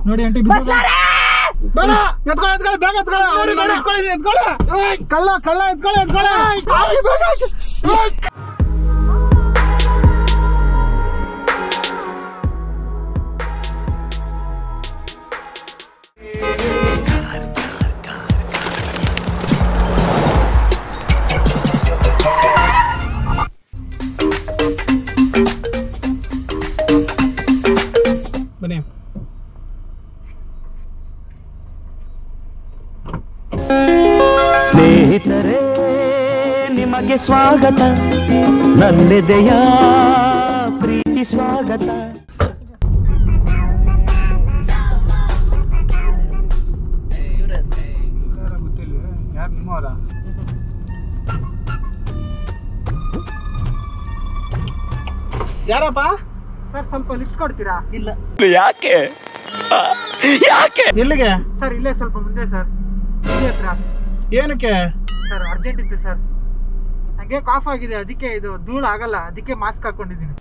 ನೋಡಿ ಆಂಟಿ ಬೇಡ ಎತ್ಕೊಳ್ಳಿ ಬೇಗ ಎತ್ಕೊಳ್ಳಿ ಕಳ್ಳ ಎತ್ಕೊಳ್ಳಿ ಬನ್ನಿ. ಸ್ನೇಹಿತರೇ ನಿಮಗೆ ಸ್ವಾಗತ, ನನ್ನೆದೆಯ ಪ್ರೀತಿ ಸ್ವಾಗತ. ಗೊತ್ತಿಲ್ಲ ಯಾರು ನಿಮ್ಮವರ? ಯಾರಪ್ಪ? ಸರ್ ಸ್ವಲ್ಪ ಲಿಫ್ಟ್ ಕೊಡ್ತೀರಾ? ಇಲ್ಲ. ಯಾಕೆ ಎಲ್ಲಿಗೆ ಸರ್ ಇಲ್ಲೇ ಸ್ವಲ್ಪ ಮುಂದೆ ಸರ್, ಇಲ್ಲಿ ಹತ್ರ. ಏನಕ್ಕೆ ಸರ್ ಅರ್ಜೆಂಟ್ ಇತ್ತು ಸರ್, ನಂಗೆ ಕಾಫ್ ಆಗಿದೆ, ಅದಕ್ಕೆ ಇದು ಧೂಳು ಆಗಲ್ಲ, ಅದಕ್ಕೆ ಮಾಸ್ಕ್ ಹಾಕೊಂಡಿದ್ದೀನಿ.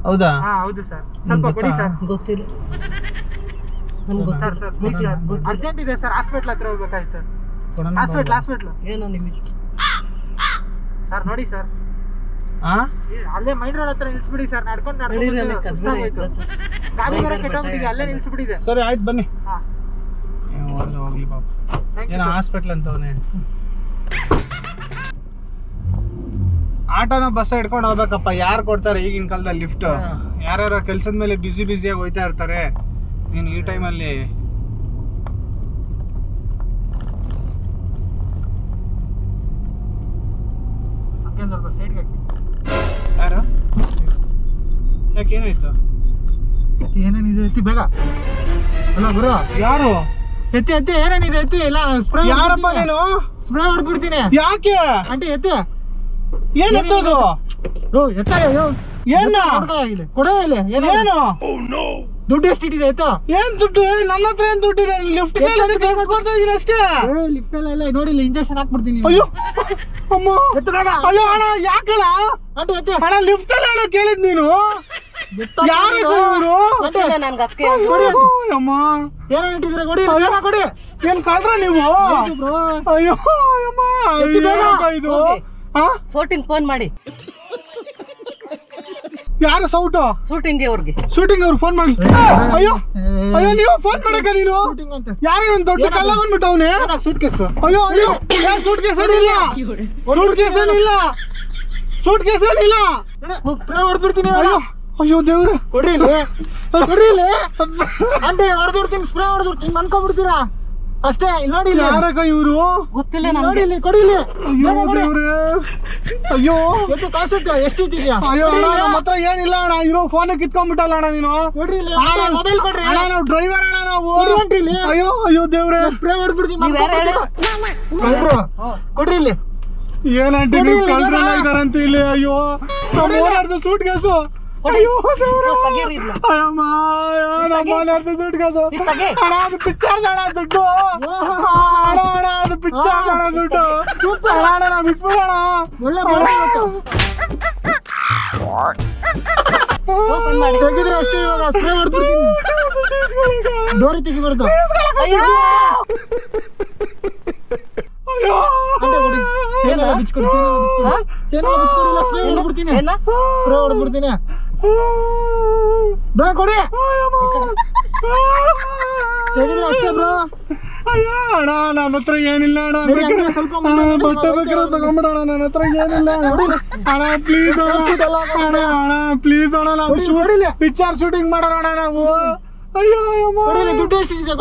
ಹೌದಾ? ಹಾ ಹೌದು ಸರ್, ಸ್ವಲ್ಪ ಕೊಡಿ ಸರ್. ಗೊತ್ತಿಲ್ಲ sir sir please sir, urgent ಇದೆ ಸರ್, ಹಾಸ್ಪಿಟ್ಲ್ ಹತ್ರ ಹೋಗ್ಬೇಕಾಯ್ತು. ಹಾಸ್ಪಿಟ್ಲ್ ಏನೋ ನಿಮಗೆ ಸರ್ ನೋಡಿ ಸರ್, ಅಲ್ಲೇ ಮೈನ್ ರೋಡ್ ಹತ್ರ ನಿಲ್ಸ್ಬಿಡಿ ಸರ್, ನಡ್ಕೊಂಡು ಸುಸ್ತಾಗೋಯ್ತು, ಗಾಡಿ ಬೇರೆ ಕೆಟ್ಟೋಗ್ಬಿಟ್ಟಿದೆ, ಅಲ್ಲೇ ನಿಲ್ಸ್ಬಿಟ್ಟಿದೆ. ಸರಿ ಆಯ್ತು ಬನ್ನಿ. ಹಾ ಹೋಗ್ಲಿ ಬಾಬು, ಏನೋ ಹಾಸ್ಪಿಟ್ಲ್ ಅಂತವನೇ. ಆಟೋನ ಬಸ್ ಹಿಡ್ಕೊಂಡು ಹೋಗ್ಬೇಕಪ್ಪ, ಯಾರು ಕೊಡ್ತಾರೆ ಈಗಿನ ಕಾಲದಲ್ಲಿ ಲಿಫ್ಟ್? ಯಾರ್ಯಾರ ಕೆಲ್ಸದ ಮೇಲೆ ಬ್ಯುಸಿಯಾಗಿ ಹೋಯ್ತಾ ಇರ್ತಾರೆ. ನೀನು ಈ ಟೈಮಲ್ಲಿ ಸ್ವಲ್ಪ ಸೈಡ್ಗೆ ಹಾಕಿ. ಯಾರು? ಯಾಕೆ ಏನಾಯ್ತು? ಏನೇನಿದೆ ಎತ್ತಿ ಬೇಗ. ಅಲ್ಲ ಗುರು, ಯಾರು? ಎತ್ತಿ ಏನೇನಿದೆ ಎತ್ತಿ. ಇಲ್ಲ ಸ್ಪ್ರೇ. ಯಾರಪ್ಪ ನೀನು? ಸ್ಪ್ರೇ ಹೊಡ್ಬಿಡ್ತೀನಿ. ಯಾಕೆ ಆಂಟಿ ಎತ್ತಿ. ಏನ್ ಎತ್ತೋದು? ಏನ ಕೊಡ ಇಲ್ಲಿ. ಏನು ದುಡ್ಡು ಎಷ್ಟು ಇಟ್ಟಿದೆ ಎತ್ತ? ಏನ್ ದುಡ್ಡು? ನನ್ನ ಹತ್ರ ಏನ್ ದುಡ್ಡಿದೆ? ಲಿಫ್ಟ್ ಕೊಡ್ತಾ ಇದೀನಿ ಅಷ್ಟೇ. ಲಿಫ್ಟ್ ಎಲ್ಲ ನೋಡಿ, ಇಲ್ಲಿ ಇಂಜೆಕ್ಷನ್ ಹಾಕ್ಬಿಡ್ತೀನಿ. ಅಯ್ಯೋ ಅಮ್ಮ, ಎತ್ತ ಬೇಗ. ಅಯ್ಯೋ ಅಣ್ಣ ಯಾಕಲ್ಲ? ಆಂಟಿ ಎತ್ತಿ. ಅಣ್ಣ ಲಿಫ್ಟ್ ಅಲ್ಲ ಅಣ್ಣ ಕೇಳಿದ್ ನೀನು? ಯಾರು ನನ್ಗೆ ಅದಕ್ಕೆ ಅಮ್ಮ ಏನೇನ್ ಇಟ್ಟಿದ್ರೆ ಕೊಡಿ, ಬೇಗ ಕೊಡಿ. ಏನ್ ಕಳ್ರ ನೀವು? ಅಯ್ಯೋ ಅಮ್ಮ, ಇದು ಸೋಟಿಂಗ್ ಫೋನ್ ಮಾಡಿ. ಯಾರು ಸೌಟು? ಶೂಟಿಂಗ್ ಅವ್ರಿಗೆ ಫೋನ್ ಮಾಡಿ. ಅಯ್ಯೋ ಅಯ್ಯೋ, ನೀವು ಫೋನ್ ಮಾಡಕ ನೀನು? ಯಾರು ಒಂದ್ ದೊಡ್ಡ ಕಲ್ಲ ಬಂದ್ಬಿಟ್ಟು ಅವನೇ ಸೂಟ್ ಕೇಸ್. ಅಯ್ಯೋ ಅಯ್ಯೋ, ಸೂಟ್ ಕೇಸ್ ಏನಿಲ್ಲ, ಸೂಟ್ ಕೇಸ್ ಏನಿಲ್ಲ. ಸ್ಪ್ರೇ ಹೊಡ್ಬಿಡ್ತೀನಿ. ಅಯ್ಯೋ ಅಯ್ಯೋ ದೇವ್ರೆ, ಕೊಡ್ರಿ ಇಲ್ಲಿ. ಆಂಟಿ ಹೊಡೆದ್ಬಿಡ್ತೀನಿ, ಸ್ಪ್ರೇ ಹೊಡೆದ್ಬಿಡ್ತೀನಿ, ಅನ್ಕೊಂಡ್ಬಿಡ್ತೀರಾ ಅಷ್ಟೇ. ಇಲ್ಲಿ ನೋಡಿ, ಯಾರಕ್ಕ ಇವ್ರು? ಗೊತ್ತಿಲ್ಲ ನೋಡಿ ಇಲ್ಲಿ, ಕೊಡಿ ಇಲ್ಲಿ. ಅಯ್ಯೋ ದೇವ್ರೆ, ಅಯ್ಯೋ ಎತ್ತು ಕಾಸುತ್ತೆ, ಎಷ್ಟು ಇಟ್ಟಿದ್ಯಾ? ಅಯ್ಯೋ ಅಣ್ಣ, ನಮ್ಮ ಹತ್ರ ಏನಿಲ್ಲ ಅಣ್ಣ, ಇರೋ ಫೋನ್ ಕಿತ್ಕೊಂಡ್ಬಿಟ್ಟಲ್ಲ ಅಣ್ಣ ನೀನು. ಕೊಡ್ರಿ ಇಲ್ಲಿ, ಮೊಬೈಲ್ ಕೊಡ್ರಿ. ಅಣ್ಣ ನಾವು ಡ್ರೈವರ್ ಅಣ್ಣ ನಾವು. ಇಲ್ಲಿ ಅಯ್ಯೋ ಅಯ್ಯೋ ದೇವ್ರೆ, ಸ್ಪ್ರೇ ಹೊಡೆದ್ಬಿಡ್ತೀನಿ. ಕೊಡ್ರಿ ಇಲ್ಲಿ. ಏನಂಟಿ ನೀವು ಕಳ್ರಲ್ಲ ಇದಾರಂತ ಇಲ್ಲಿ? ಅಯ್ಯೋ ನಮ್ಮ ಓನಾಡ್ದು ಸೂಟ್ ಕೇಸು. ಅಯ್ಯೋ ದೇವ್ರೆ, ಅಯ್ಯಮ್ಮ ನಮ್ಮ ಓನಾಡ್ದು ಸೂಟ್ ಕೇಸು. ಅಣ್ಣ ಅದು ಪಿಕ್ಚರ್ ಅಣ್ಣ ದುಡ್ಡು. ಅಣ್ಣ ಅದು ಪಿಕ್ಚರ್ ಅಣ್ಣ ದುಡ್ಡು. ಅಣ್ಣ ನಾವು ಬಿಟ್ಬಿಡೋಣ. ಒಳ್ಳೆ ತೆಗಿದ್ರೆ ಅಷ್ಟೇ, ಇವಾಗ ಸ್ಪ್ರೇ ಹೊಡೆದ್ಬಿಡ್ತೀನಿ. ಡೋರಿ ತೆಗಿಬಾರ್ದು. ಬಿಚ್ಕೊಡಿ, ಬಿಚ್ಕೊಡಿಲ್ಲ, ಸ್ಪ್ರೇ ಹೊಡೆದ್ಬಿಡ್ತೀನಿ. ಸ್ಪ್ರೇ ಹೊಡೆದ್ಬಿಡ್ತೀನಿ. ಬ್ರೋ ಕೊಡಿ, ತೆಗಿದ್ರೆ ಅಷ್ಟೇ ಬ್ರೋ. ಅಯ್ಯೋ ಅಣ್ಣ, ನನ್ನ ಹತ್ರ ಏನಿಲ್ಲ ಅಣ್ಣ, ಸ್ವಲ್ಪ ಬಟ್ಟೆ ಬೇಕಾದ್ರೆ ತಗೊಂಡ್ಬಿಡೋಣ, ನನ್ನ ಹತ್ರ ಏನಿಲ್ಲ ಅಣ್ಣ. ಪ್ಲೀಸ್ ಅಣ್ಣ, ಪ್ಲೀಸ್ ಅಣ್ಣ, ನಾವು ಪಿಕ್ಚರ್ ಶೂಟಿಂಗ್ ಮಾಡೋಣ ನಾವು. ಅಯ್ಯೋ ದುಡ್ಡು ಎಷ್ಟಿದೆ?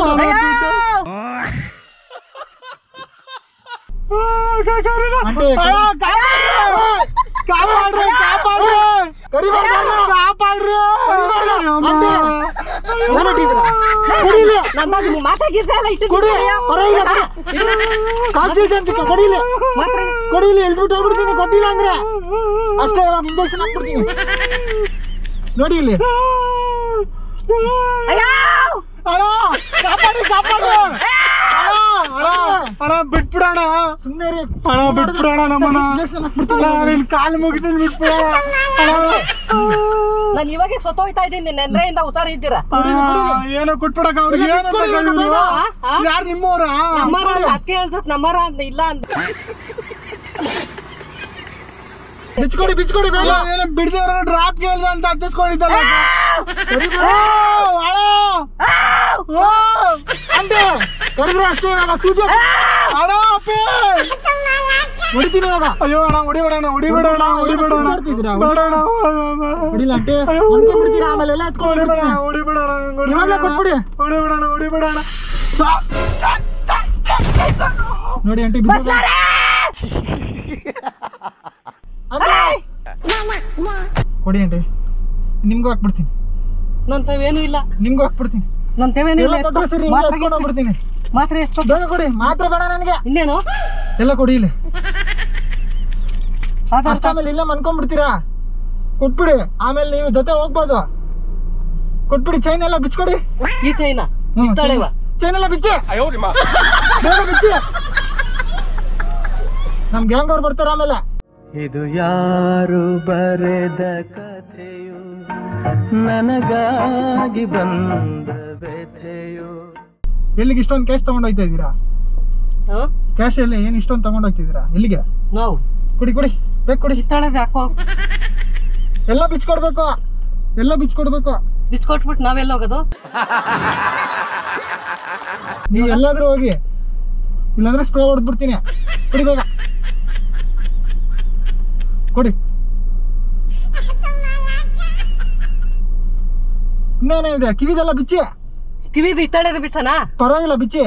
ಕೊಡಿಲಿ, ಎಳ್ಬಿಟ್ಟು ಹೋಗ್ಬಿಡ್ತೀನಿ. ಕೊಟ್ಟಿಲ್ಲ ಅಂದ್ರೆ ಅಷ್ಟೇ, ಇಂಜೆಕ್ಷನ್ ಹಾಕ್ಬಿಡ್ತೀನಿ. ನೋಡಿ ಇಲ್ಲಿ. ಅಣ್ಣ ಬಿಟ್ಬಿಡೋಣ ಸುಮ್ಮನೆ ರೀ ಅಣ್ಣ ಬಿಟ್ಬಿಡೋಣ ನಮ್ಮನ್ನ ನಿನ್ ಕಾಲು ಮುಗಿತೀನಿ ಬಿಟ್ಬಿಡೋಣ ನಾನು ಇವಾಗೆ ಸೊತ್ತೋಯ್ತಾ ಇದ್ದೀನಿ ನೆನ್ರೆಯಿಂದ ಉತ್ತಾರ ಇದ್ದೀರಾ ಏನೋ ಕೊಟ್ಬಿಡಕ ಅವ್ರಿಗೆ ಏನಂತ ಯಾರು ನಿಮ್ಮವ್ರ ನಮ್ಮರ ಅದಕ್ಕೆ ಹೇಳ್ದತ್ ನಮ್ಮರ ಅಂತ ಇಲ್ಲ ಅಂತ ಬಿಚ್ಕೊಡಿ ಬೇಗ ಏನೋ ಬಿಡ್ದೇವ್ರ ಡ್ರಾಪ್ ಕೇಳ್ದ ಅಂತ ಹತ್ತಿಸ್ಕೊಂಡಿದ್ದಲ್ಲ ಅಂತೆ ಕರೆದ್ರೆ ಅಷ್ಟೇ ಇವಾಗ ಸೂಜಿ ಅಣ್ಣ ಅಪ್ಪಿ ಹೊಡಿತೀನಿ ಇವಾಗ ಅಯ್ಯೋ ಅಣ್ಣ ಹೊಡಿಬೇಡಣ ಹೊಡಿಲ್ಲ ಅಂಟೆ ಹೊಡ್ಕೊಂಡ್ಬಿಡ್ತೀರಾ ಆಮೇಲೆ ಎಲ್ಲ ಎತ್ಕೊಂಡು ಇವಾಗಲೇ ಕೊಟ್ಬಿಡಿ ಹೊಡಿಬೇಡಣ ನೋಡಿ ಅಂಟಿ ಕೊಡಿ ಅಂಟಿ ನಿಮ್ಗೂ ಹಾಕ್ಬಿಡ್ತೀನಿ ನನ್ ತವೇನು ಇಲ್ಲ ನಿಮ್ಗೂ ಹಾಕ್ಬಿಡ್ತೀನಿ ನನ್ ತವೇನು ಇಲ್ಲ ಕೊಟ್ರೆ ಸರಿ ಹಿಂಗೆ ಎತ್ಕೊಂಡು ಹೋಗ್ಬಿಡ್ತೀನಿ ಮಾತ್ರ ಎಷ್ಟು ಬೇಗ ಕೊಡಿ ಮಾತ್ರ ಬೇಡ ನನಗೆ ಇನ್ನೇನು ಎಲ್ಲ ಕೊಡಿ ಇಲ್ಲಿ ಆಮೇಲೆ ಇಲ್ಲೇ ಮನ್ಕೊಂಡ್ಬಿಡ್ತೀರಾ ಕೊಟ್ಬಿಡಿ ಆಮೇಲೆ ನೀವು ಜೊತೆ ಹೋಗ್ಬೋದು ಕೊಟ್ಬಿಡಿ ಚೈನ್ ಎಲ್ಲ ಬಿಚ್ಕೊಡಿ ಈ ಚೈನಾ ಇತ್ತಾಳೆವ ಚೈನ್ ಎಲ್ಲ ಬಿಚ್ಚಿ ಬೇಗ ಬಿಚ್ಚಿ ನಮ್ ಗ್ಯಾಂಗ್ ಅವ್ರು ಬರ್ತಾರೆ ಆಮೇಲೆ ಇದು ಯಾರು ಬರೆದ ಕಥೆಯು ನನಗಾಗಿ ಬಂದ ವ್ಯಥೆಯು ಎಲ್ಲಿಗೆ ಇಷ್ಟೊಂದು ಕ್ಯಾಶ್ ತಗೊಂಡೋಗ್ತಾ ಇದ್ದೀರಾ ಕ್ಯಾಶ್ ಎಲ್ಲ ಏನ್ ಇಷ್ಟೊಂದು ತಗೊಂಡೋಗ್ತಿದ್ದೀರಾ ಎಲ್ಲಿಗೆ ನಾವು ಕುಡಿ ಬೇಕು ಕೊಡಿ ಇತ್ತಾಳದ ಹಾಕೋ ಎಲ್ಲ ಬಿಚ್ಕೊಡ್ಬೇಕು ಬಿಸ್ಕೊಟ್ಬಿಟ್ಟು ನಾವೆಲ್ಲ ಹೋಗೋದು ನೀವು ಎಲ್ಲಾದ್ರೂ ಹೋಗಿ ಇಲ್ಲಾಂದ್ರೆ ಸ್ಪ್ರೇ ಹೊಡೆದ್ಬಿಡ್ತೀನಿ ಕುಡಿ ಬೇಗ ಕೊಡಿ ಇನ್ನೇನಿದೆ ಕಿವಿದೆಲ್ಲ ಬಿಚ್ಚಿ ಕಿವಿದು ಇತ್ತಾಳೆದ ಬಿಚ್ಚನಾ ಪರವಾಗಿಲ್ಲ ಬಿಚ್ಚಿ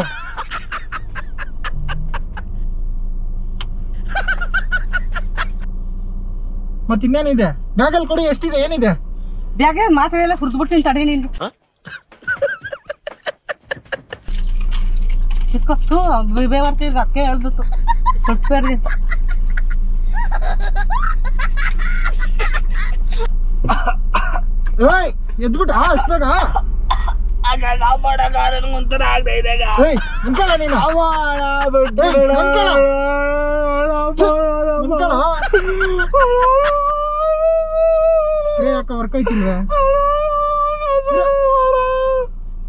ಮತ್ ಇನ್ನೇನಿದೆ ಬ್ಯಾಗಲ್ಲಿ ಕೊಡಿ ಎಷ್ಟಿದೆ ಏನಿದೆ ಬ್ಯಾಗೆ ಮಾತ್ರ ಎಲ್ಲ ಹುರಿದ್ಬಿಡ್ತೀನಿ ತಡಿ ನಿಂದು ಇಟ್ಕೊತ್ತು ಬೇವರ್ತೀವಿ ಅದಕ್ಕೆ ಹೇಳ್ದಿತ್ತು ಕೊಟ್ಬೇಡ್ರಿ ಏಯ್ ಎದ್ಬಿಟ್ಟ ಅಷ್ಟು ಬೇಗ ನಿಂತ್ಕೊಳ್ಳ ನೀನು ಸ್ಪ್ರೇ ಹಾಕ ವರ್ಕ್ ಆಯ್ತಿಲ್ವೇ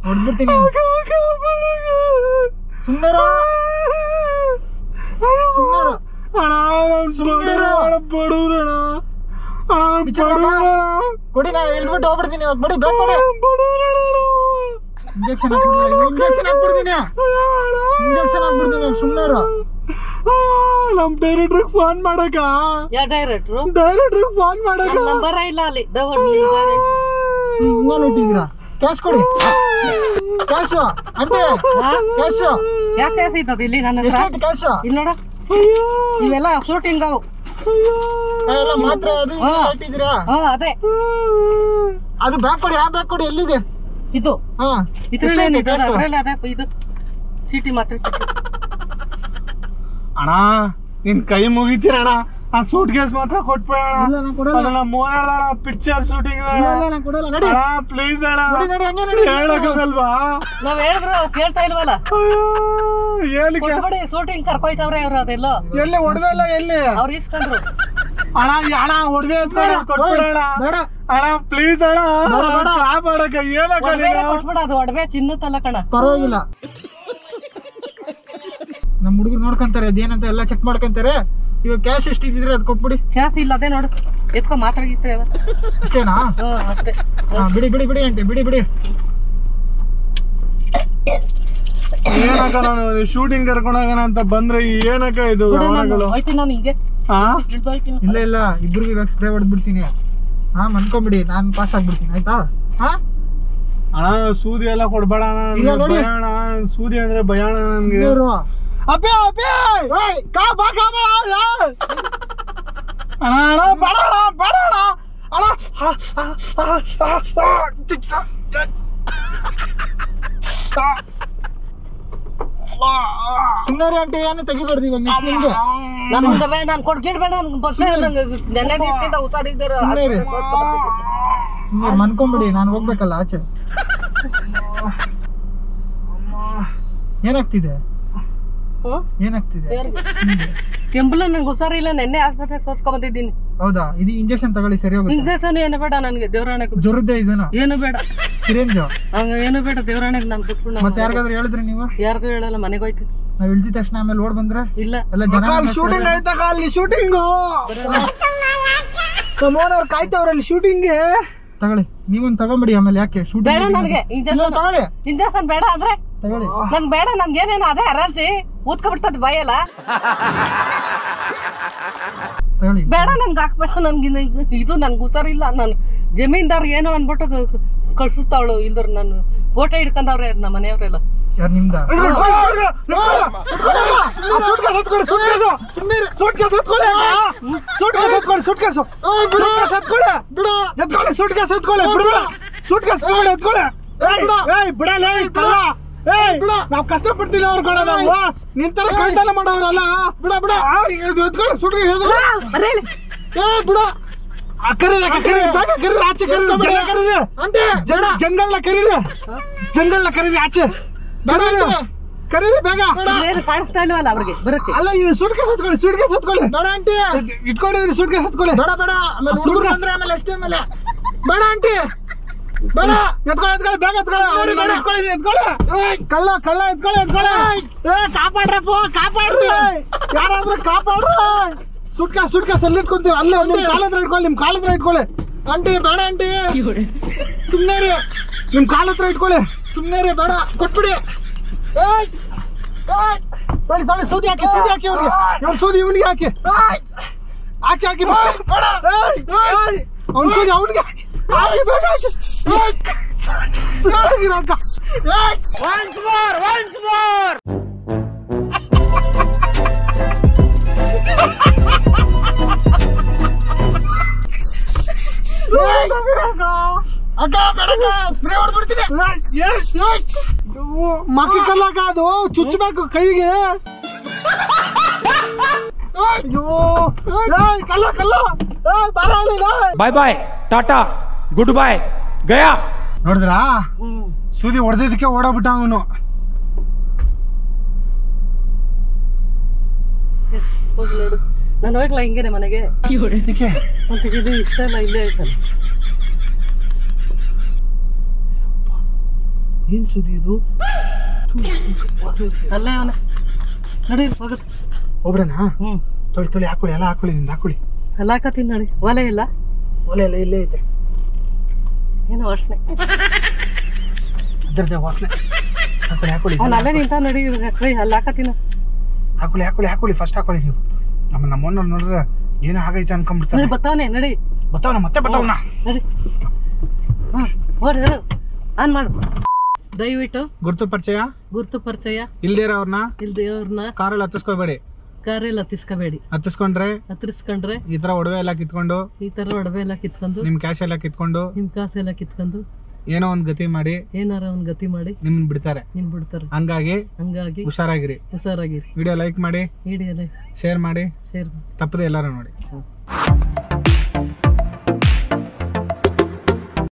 ಹೊಡ್ಬಿಡ್ತೀನಿ ಸುಮ್ಮನೆ ಕೊಡಿ ನಾ ಎಳ್ದ್ಬಿಟ್ಟು ಹೋಗ್ಬಿಡ್ತೀನಿ ಇವಾಗ ಬಡಿ ಬೇಗ ಕೊಡಿ ಇಂಜೆಕ್ಷನ್ ಹಾಕ್ಬಿಡ್ತೀನಿ ಸುಮ್ಮನೆ ನಮ್ ಡೈರೆಕ್ಟರ್ ಫೋನ್ ಮಾಡಕ ಯಾವ ಡೈರೆಕ್ಟ್ರು ಫೋನ್ ಮಾಡಕ ನಂಬರ ಇಲ್ಲ ಅಲ್ಲಿ ಇಟ್ಟಿದ್ದೀರಾ ಕ್ಯಾಶ್ ಕೊಡಿ ಕ್ಯಾಶ್ ಅಂದ್ರೆ ಕ್ಯಾಶ್ ಯಾಕೆ ಸಿಗ್ತದೆ ಇಲ್ಲಿ ನನ್ನ ಹತ್ರ ಎಷ್ಟಾಯ್ತು ಕ್ಯಾಶ್ ಇಲ್ಲಿ ನೋಡ ಇವೆಲ್ಲ ಶೂಟಿಂಗ್ ಅವು ಎಲ್ಲ ಮಾತ್ರ ಅದು ಇಟ್ಟಿದ್ದೀರಾ ಅದೇ ಅದು ಬ್ಯಾಗ್ ಕೊಡಿ ಬ್ಯಾಗ್ ಕೊಡಿ ಎಲ್ಲಿದೆ ಇದು ಹಾ ಇದ್ರಲ್ಲಿ ಅದೇ ಇದು ಚೀಟಿ ಮಾತ್ರ ಚೀಟಿ ಅಣ್ಣ ನಿನ್ ಕೈ ಮುಗಿತೀರಣ್ಣ ಆ ಸೂಟ್ ಕೇಸ್ ಮಾತ್ರ ಕೊಟ್ಬಿಡೋಣ ಮೋನ ಪಿಕ್ಚರ್ ಶೂಟಿಂಗ್ ಪ್ಲೀಸ್ ಅಣ್ಣ ಹೇಳಕ್ಕಲ್ವಾ ನಾವ್ ಹೇಳಿದ್ರು ಕೇಳ್ತಾ ಇಲ್ವಲ್ಲ ಕೊಟ್ಬಿಡಿ ಶೂಟಿಂಗ್ ಕರ್ಕೊಯ್ತವ್ರೆ ಅವ್ರು ಅದೆಲ್ಲ ಎಲ್ಲಿ ಹೊಡೆದಲ್ಲ ಎಲ್ಲಿ ಅವ್ರು ಇಸ್ಕೊಂಡ್ರು ಅಣ್ಣ ಒಡವೆ ಕೊಟ್ಬಿಡೋಣ ಅಣ್ಣ ಪ್ಲೀಸ್ ಅಣ್ಣ ಮಾಡಕ ಕೊಟ್ಬಿಡ ಅದು ಒಡವೆ ಚಿನ್ನತ್ತಲ್ಲ ಕಣ ಪರವಾಗಿಲ್ಲ ನಮ್ ಹುಡುಗರು ನೋಡ್ಕೊಂತಾರೆ ಅದೇನಂತ ಎಲ್ಲ ಚೆಕ್ ಮಾಡ್ಕೊಂತಾರೆ ಇವಾಗ ಕ್ಯಾಶ್ ಎಷ್ಟು ಇಟ್ಟಿದ್ರೆ ಅದು ಕೊಟ್ಬಿಡಿ ಕ್ಯಾಶ್ ಇಲ್ಲ ಅದೇ ನೋಡು ಎತ್ಕೊ ಮಾತಾಗಿತ್ತೆ ಅಷ್ಟೇನಾ ಅಷ್ಟೇ ಬಿಡಿ ಆಂಟಿ ಬಿಡಿ ಏನಕ್ಕ ನಾನು ಶೂಟಿಂಗ್ ಕರ್ಕೊಂಡು ಹೋಗೋಣ ಅಂತ ಬಂದ್ರೆ ಏನಕ್ಕ ಇದು ಹೋಯ್ತೀನಿ ನಾನು ಹಿಂಗೆ ಇಲ್ಲ ಇಬ್ರಿಗೂ ಇವಾಗ ಸ್ಪ್ರೇ ಹೊಡೆದ್ಬಿಡ್ತೀನಿ ಮನ್ಕೊಂಬಿಡಿ ನಾನು ಪಾಸ್ ಆಗ್ಬಿಡ್ತೀನಿ ಆಯ್ತಾ ಅಣ್ಣ ಸೂದಿ ಎಲ್ಲ ಕೊಡ್ಬೇಡ ಸೂದಿ ಅಂದ್ರೆ ಭಯ ನನ್ಗೆ ಸುಮ್ಮನೆ ಆಂಟಿ ಏನು ತೆಗಿಬಾರ್ದು ಇವಾಗ ನೆಕ್ಸ್ಟ್ ನಿಮ್ಗೆ ನಾನು ಕೊಡ್ಗಿಡ್ಬೇಡ ನೆನ್ನೆ ಹುಷಾರಿದ್ದಾರೆ ಮನ್ಕೊಂಬಿಡಿ ನಾನು ಹೋಗ್ಬೇಕಲ್ಲ ಆಚೆ ಏನಾಗ್ತಿದೆ ಏನಾಗ್ತಿದೆ? ಕೆಂಪಲ ನಂಗೆ ಹುಷಾರಿಲ್ಲ, ನೆನ್ನೆ ಆಸ್ಪತ್ರೆಗೆ ತೋರ್ಸ್ಕೊಂಡ್ ಬಂದಿದ್ದೀನಿ. ಹೌದಾ? ಇದು ಇಂಜೆಕ್ಷನ್ ತಗೊಳ್ಳಿ, ಸರಿ ಹೋಗುತ್ತೆ. ಇಂಜೆಕ್ಷನ್ ಏನು ಬೇಡ ನನ್ಗೆ, ದೇವರಾಣೆಗೆ ಜ್ವರದ್ದೇ ಇದನ್ನ ಏನು ಬೇಡ, ಸಿರಿಂಜು ಹಂಗ ಏನು ಬೇಡ, ದೇವರಾಣೆಗೆ ನಾನು ಬಿಟ್ಬಿಡು. ಮತ್ತೆ ಯಾರಿಗಾದ್ರೂ ಹೇಳಿದ್ರಿ ನೀವು? ಯಾರಿಗೂ ಹೇಳಲ್ಲ, ಮನೆಗೆ ಹೋಯ್ತೀನಿ. ನಾವ್ ಇಳ್ದಿದ ತಕ್ಷಣ ಆಮೇಲೆ ಓಡ್ ಬಂದ್ರೆ ಇಲ್ಲ ಎಲ್ಲ ಜನ ಶೂಟಿಂಗ್ ಆಯ್ತಾಗ, ಅಲ್ಲಿ ಶೂಟಿಂಗು ಓನರ್ ಕಾಯ್ತವ್ರಲ್ಲಿ ಶೂಟಿಂಗ್ಗೆ. ತಗೊಳ್ಳಿ, ನೀವೊಂದು ತಗೊಂಬಿಡಿ, ಆಮೇಲೆ ಯಾಕೆ ಬೇಡ ಶೂಟಿಂಗ್ ನನ್ಗೆ ತಗೊಳ್ಳಿ, ಇಂಜೆಕ್ಷನ್ ಬೇಡ ಆದ್ರೆ ತಗೊಳ್ಳಿ. ನನ್ ಬೇಡ, ನನ್ಗೆ ಏನೇನು ಅದೇ ಅರಲ್ಸಿ ಊದ್ಕೊಬಿಡ್ತದ ಬಾಯಲ್ಲ. ತಗೊಳ್ಳಿ, ಬೇಡ ನನ್ಗೆ ಹಾಕ್ಬೇಡ, ನನ್ಗೆ ಇದು ನನ್ಗೆ ಹುಷಾರಿಲ್ಲ. ನಾನು ಜಮೀನ್ದಾರ್ ಏನೋ ಅನ್ಬಿಟ್ಟು ಕಳ್ಸುತ್ತಾವಳು, ಇಲ್ದ್ರ ನಾನು ಫೋಟೋ ಹಿಡ್ಕೊಂಡವ್ರೆ ನಮ್ಮ ಮನೆಯವ್ರೆಲ್ಲ. ಯಾರು ನಿಮ್ದ? ನಾವ್ ಕಷ್ಟ ಪಡ್ತಿಲ್ಲ ಅವ್ರು ಕೊಡ, ನಾವು ನಿಂತರ ಕಳ್ತನ ಮಾಡೋರಲ್ಲ. ಬಿಡ ಬಿಡ ಎತ್ಕೊಳ್ಳಿ, ಸುಟ್ಕೆ ಬಿಡ. ಆಚೆ ಜಂಗಲ್ನ ಕರೀರಿ ಆಚೆ, ಬೇಡ ಕರೀರಿ ಬೇಗ. ಕಾಣಿಸ್ತಾ ಇಲ್ವಲ್ಲ ಅವ್ರಿಗೆ ಬರಕ್ಕೆ. ಅಲ್ಲ, ಇದು ಸುಟ್ಕೆ ಸತ್ಕೊಳ್ಳಿ ಬೇಡ ಆಂಟಿ, ಇಟ್ಕೊಂಡಿದ್ರಿ ಸುಟ್ಕೆ ಸತ್ಕೊಳ್ಳಿ. ಬೇಡ ಬೇಡ, ಹುಡುಗರು ಅಂದ್ರೆ ಆಮೇಲೆ ಅಷ್ಟೇ, ಆಮೇಲೆ ಬೇಡ ಆಂಟಿ, ಬೇಡ. ಎತ್ಕೊಳ್ಳಿ ಬೇಗ, ಎತ್ಕೊಳ್ಳಿ. ಕಳ್ಳ ಎತ್ಕೊಳ್ಳಿ. ಕಾಪಾಡ್ರಪ್ಪ, ಕಾಪಾಡ್ರಿ, ಯಾರಾದ್ರೂ ಕಾಪಾಡ್ರಿ. ಸುಟ್ಕ ಅಲ್ಲಿ ಇಟ್ಕೊಂತೀರ, ಅಲ್ಲೇ ನಿಮ್ ಕಾಲ ಹತ್ರ ಇಟ್ಕೊಳ್ಳಿ. ಆಂಟಿ ಬೇಡ ಆಂಟಿ, ಸುಮ್ನೆ ರೀ, ನಿಮ್ ಕಾಲ ಹತ್ರ ಇಟ್ಕೊಳ್ಳಿ, ಸುಮ್ನೆ ರೀ, ಬೇಡ, ಕೊಟ್ಬಿಡಿ. ತೊಳಿ ಸೂದಿ ಹಾಕಿ ಅವ್ರಿಗೆ, ಸೂದಿ ಇವನಿಗೆ ಹಾಕಿ ಅವ್ನ ಸೂದಿ ಅವನಿಗೆ ಹಾಕಿ. ಮಕ್ಕಳ ಕಲ್ಲಾಗ ಅದು ಚುಚ್ಚಬೇಕು ಕೈಗೆ. ಅಯ್ಯೋ ಕಲ್ಲ ಬಾಯ್ ಬಾಯ್, ಟಾಟಾ, ಗುಡ್ ಬಾಯ್, ಗಯಾ. ನೋಡಿದ್ರಾ, ಸೂದಿ ಹೊಡೆದಿದ್ದಕ್ಕೆ ಓಡಾಬಿಟ್ಟ ಅವನು. ಹೋಗಿ ನೋಡು, ನಾನು ಹೋಗ್ಲಾ ಹಿಂಗೇನೆ ಮನೆಗೆ. ಮತ್ತೆ ಇದು ಇಷ್ಟ ಇಲ್ಲ, ಇಲ್ಲೇ ಆಯ್ತಲ್ಲ. ಏನ್ ಸುದ್ದಿ ಇದು? ಅಲ್ಲೇ ಅವನ ನಡಿ, ಹೋಗುತ್ತೆ. ಹೋಗ್ಬಿಡಣ? ತೊಳಿ ಹಾಕೊಳ್ಳಿ, ಎಲ್ಲ ಹಾಕೊಳ್ಳಿ, ನಿಂದ ಹಾಕೊಳ್ಳಿ. ಅಲ್ಲ ಹಾಕತ್ತೀನಿ ನೋಡಿ, ಒಲೆ ಇಲ್ಲ, ಒಲೆ ಎಲ್ಲ ಇಲ್ಲೇ ಐತೆ. ಏನೋ ವಾಸನೆ, ಅದರದ್ದೇ ವಾಸನೆ. ಹಾಕೊಳ್ಳಿ. ಅವ್ನು ಅಲ್ಲೇ ನಿಂತ ನೋಡಿ, ಕೈ ಅಲ್ಲಿ ಹಾಕತ್ತೀನಿ. ಹಾಕೊಳ್ಳಿ, ಫಸ್ಟ್ ಹಾಕೊಳ್ಳಿ ನೀವು. ನಮ್ಮ ಓನರ್ ನೋಡಿದ್ರೆ ಏನೋ ಆಗೈತೆ ಅನ್ಕೊಂಡ್ಬಿಡ್ತಾರೆ. ಬತ್ತವನೆ ನಡಿ, ಮತ್ತೆ ಬತ್ತವನ ನಡಿ. ಓಡಿ ಆನ್ ಮಾಡು. ದಯವಿಟ್ಟು ಗುರುತು ಪರಿಚಯ ಇಲ್ದೇ ಅವ್ರನ್ನ ಕಾರಲ್ಲಿ ಹತ್ತಿಸ್ಕೋಬೇಡಿ. ಹತ್ತಿಸ್ಕೊಂಡ್ರೆ ಈ ತರ ಒಡವೆ ಎಲ್ಲ ಕಿತ್ಕೊಂಡು ನಿಮ್ ಕ್ಯಾಶ್ ಎಲ್ಲ ಕಿತ್ಕೊಂಡು ಏನೋ ಒಂದ್ ಗತಿ ಮಾಡಿ ನಿಮ್ಮನ್ನ ಬಿಡ್ತಾರೆ. ಹಂಗಾಗಿ ಹುಷಾರಾಗಿರಿ. ವಿಡಿಯೋ ಲೈಕ್ ಮಾಡಿ, ಶೇರ್ ಮಾಡಿ, ತಪ್ಪದೆ ಎಲ್ಲಾರು ನೋಡಿ.